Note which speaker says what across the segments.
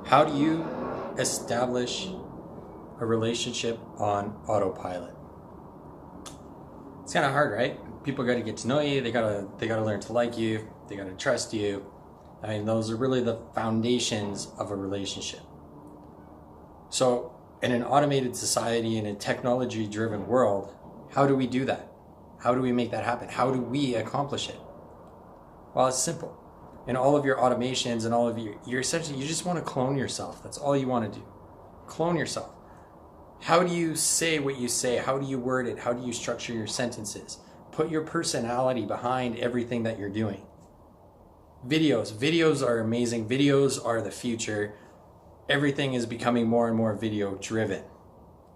Speaker 1: How do you establish a relationship on autopilot? It's kind of hard, right? People got to get to know you. They gotta learn to like you. They got to trust you. I mean, those are really the foundations of a relationship. So in an automated society, in a technology-driven world, how do we do that? How do we make that happen? How do we accomplish it? Well, it's simple. In all of your automations and all of you're essentially, you just want to clone yourself. That's all you want to do. Clone yourself. How do you say what you say? How do you word it? How do you structure your sentences? Put your personality behind everything that you're doing. Videos are amazing. Videos are the future. Everything is becoming more and more video driven.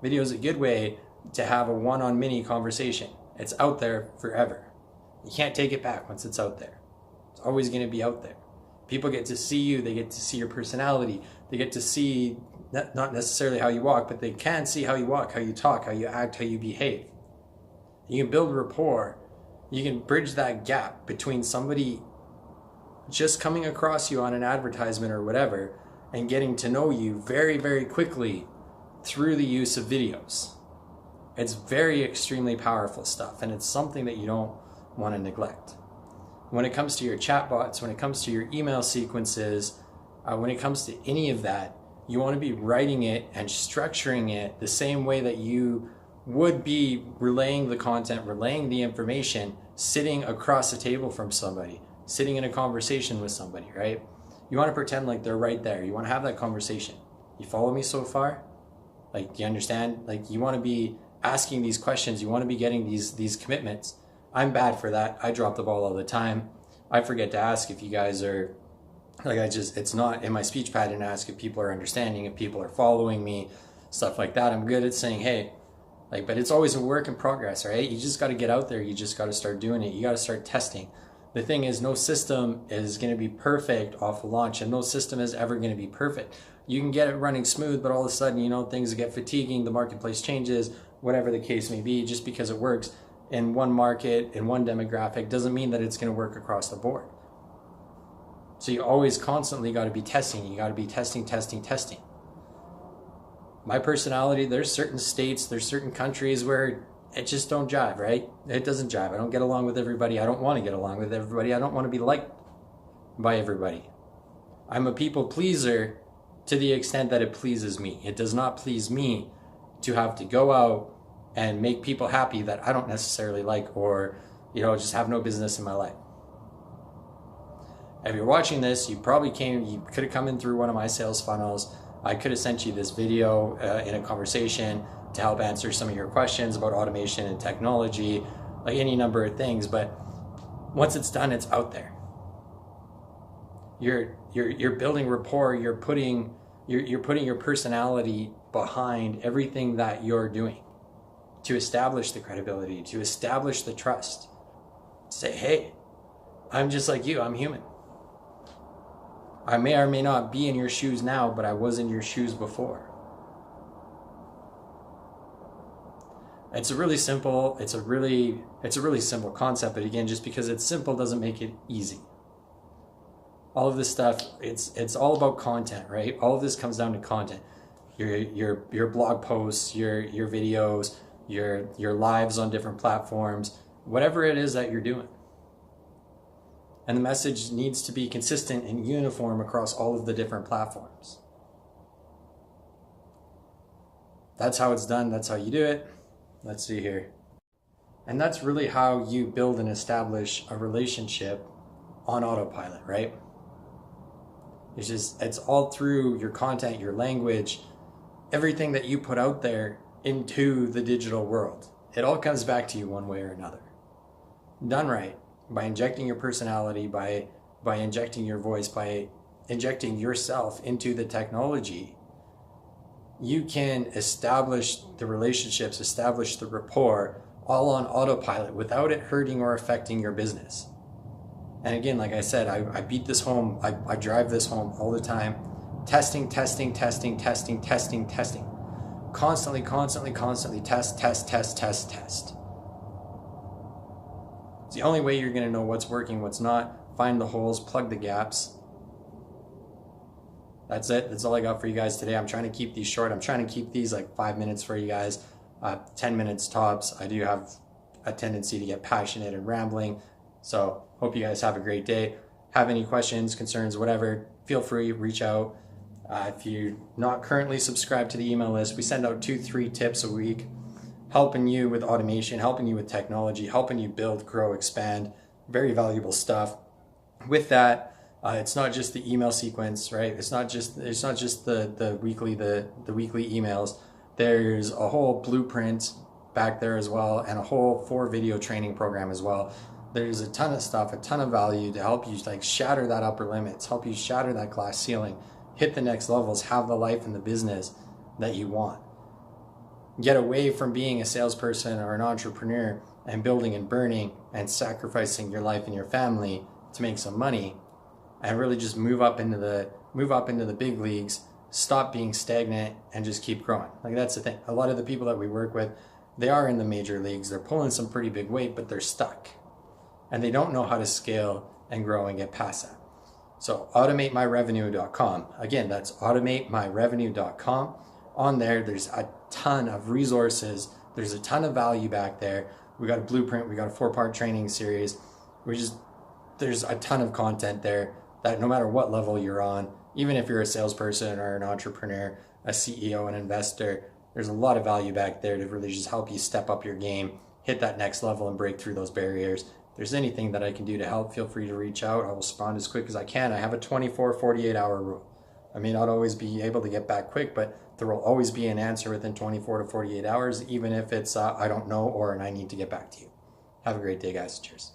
Speaker 1: Video is a good way to have a one-on-many conversation. It's out there forever. You can't take it back once it's out there. It's always going to be out there. People get to see you. They get to see your personality. They get to see not necessarily how you walk, but they can see how you walk, how you talk, how you act, how you behave. You can build rapport. You can bridge that gap between somebody just coming across you on an advertisement or whatever and getting to know you very, very quickly through the use of videos. It's very extremely powerful stuff, and it's something that you don't want to neglect. When it comes to your chatbots, when it comes to your email sequences, when it comes to any of that, you want to be writing it and structuring it the same way that you would be relaying the content, relaying the information, sitting across a table from somebody, sitting in a conversation with somebody, right? You want to pretend like they're right there. You want to have that conversation. You follow me so far? Like, do you understand? Like, you want to be asking these questions. You want to be getting these commitments. I'm bad for that. I drop the ball all the time. I forget to ask if you guys are, like, it's not in my speech pattern to ask if people are understanding, if people are following me, stuff like that. I'm good at saying, hey, like, but it's always a work in progress, right? You just got to get out there. You just got to start doing it. You got to start testing. The thing is, no system is going to be perfect off launch, and no system is ever going to be perfect. You can get it running smooth, but all of a sudden, things get fatiguing, the marketplace changes, whatever the case may be. Just because it works in one market, in one demographic, doesn't mean that it's going to work across the board. So you always constantly got to be testing. You got to be testing. My personality, there's certain states, there's certain countries where it just don't jive, right? It doesn't jive. I don't get along with everybody. I don't want to get along with everybody. I don't want to be liked by everybody. I'm a people pleaser to the extent that it pleases me. It does not please me to have to go out and make people happy that I don't necessarily like, or, just have no business in my life. If you're watching this, you could have come in through one of my sales funnels. I could have sent you this video in a conversation to help answer some of your questions about automation and technology, like any number of things. But once it's done, it's out there. You're building rapport. You're putting your personality behind everything that you're doing to establish the credibility, to establish the trust. Say, hey, I'm just like you. I'm human. I may or may not be in your shoes now, but I was in your shoes before. It's a really simple simple concept, but again, just because it's simple doesn't make it easy. All of this stuff, it's all about content, right? All of this comes down to content. Your blog posts, your videos, your lives on different platforms, whatever it is that you're doing. And the message needs to be consistent and uniform across all of the different platforms. That's how it's done. That's how you do it. Let's see here. And that's really how you build and establish a relationship on autopilot, right? It's all through your content, your language, everything that you put out there into the digital world. It all comes back to you one way or another. Done right, by injecting your personality, by injecting your voice, by injecting yourself into the technology, you can establish the relationships, establish the rapport, all on autopilot without it hurting or affecting your business. And again, like I said, I beat this home, I drive this home all the time. Testing. Constantly, test. It's the only way you're going to know what's working, what's not. Find the holes, plug the gaps. That's it. That's all I got for you guys today. I'm trying to keep these short. I'm trying to keep these like 5 minutes for you guys, 10 minutes tops. I do have a tendency to get passionate and rambling. So hope you guys have a great day. Have any questions, concerns, whatever, feel free, reach out. If you're not currently subscribed to the email list, we send out 2-3 tips a week, helping you with automation, helping you with technology, helping you build, grow, expand. Very valuable stuff. With that, it's not just the email sequence, right? It's not just the weekly emails. There's a whole blueprint back there as well, and a whole 4 video training program as well. There's a ton of stuff, a ton of value to help you like shatter that upper limits, help you shatter that glass ceiling, hit the next levels, have the life and the business that you want. Get away from being a salesperson or an entrepreneur and building and burning and sacrificing your life and your family to make some money, and really just move up into the big leagues. Stop being stagnant and just keep growing. Like, that's the thing. A lot of the people that we work with, they are in the major leagues. They're pulling some pretty big weight, but they're stuck. And they don't know how to scale and grow and get past that. So automatemyrevenue.com. Again, that's automatemyrevenue.com. On there, there's a ton of resources. There's a ton of value back there. We got a blueprint. We got a 4-part training series. There's a ton of content there that no matter what level you're on, even if you're a salesperson or an entrepreneur, a CEO, an investor, there's a lot of value back there to really just help you step up your game, hit that next level and break through those barriers. If there's anything that I can do to help, feel free to reach out. I will respond as quick as I can. I have a 48 hour rule. I may not always be able to get back quick, but there will always be an answer within 24 to 48 hours, even if it's I don't know or and I need to get back to you. Have a great day, guys. Cheers.